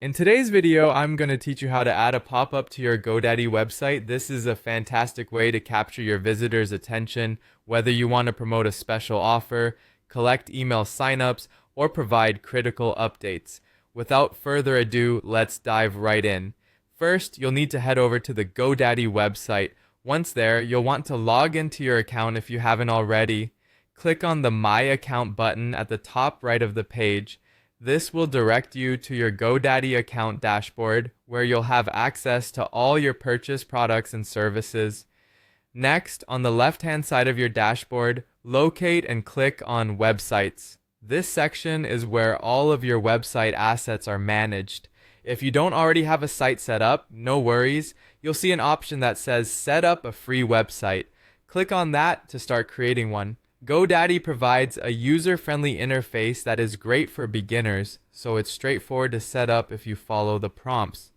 In today's video, I'm going to teach you how to add a pop-up to your GoDaddy website. This is a fantastic way to capture your visitors' attention, whether you want to promote a special offer, collect email signups, or provide critical updates. Without further ado, let's dive right in. First, you'll need to head over to the GoDaddy website. Once there, you'll want to log into your account if you haven't already. Click on the My Account button at the top right of the page. This will direct you to your GoDaddy account dashboard, where you'll have access to all your purchase products and services. Next, on the left-hand side of your dashboard, locate and click on Websites. This section is where all of your website assets are managed. If you don't already have a site set up, no worries. You'll see an option that says Set up a free website. Click on that to start creating one. GoDaddy provides a user-friendly interface that is great for beginners, so it's straightforward to set up if you follow the prompts.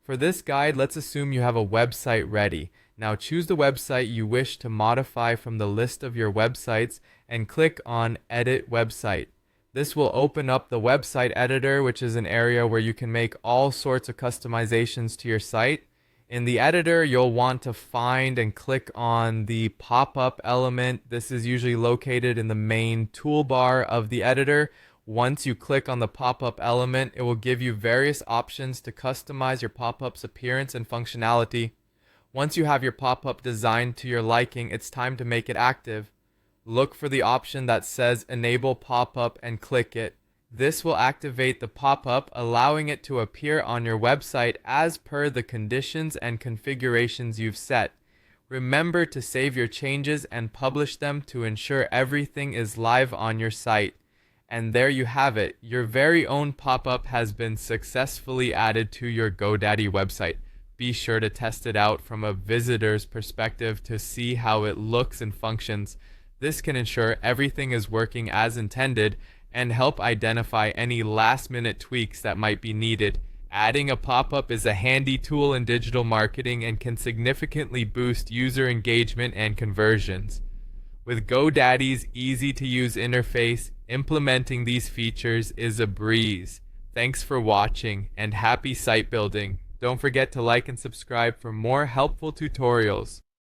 For this guide, let's assume you have a website ready. Now choose the website you wish to modify from the list of your websites and click on Edit Website. This will open up the website editor, which is an area where you can make all sorts of customizations to your site. In the editor, you'll want to find and click on the pop-up element. This is usually located in the main toolbar of the editor. Once you click on the pop-up element, it will give you various options to customize your pop-up's appearance and functionality. Once you have your pop-up designed to your liking, it's time to make it active. Look for the option that says Enable Pop-up and click it. This will activate the pop-up, allowing it to appear on your website as per the conditions and configurations you've set. Remember to save your changes and publish them to ensure everything is live on your site. And there you have it. Your very own pop-up has been successfully added to your GoDaddy website. Be sure to test it out from a visitor's perspective to see how it looks and functions. This can ensure everything is working as intended and help identify any last-minute tweaks that might be needed. Adding a pop-up is a handy tool in digital marketing and can significantly boost user engagement and conversions. With GoDaddy's easy-to-use interface, implementing these features is a breeze. Thanks for watching and happy site building. Don't forget to like and subscribe for more helpful tutorials.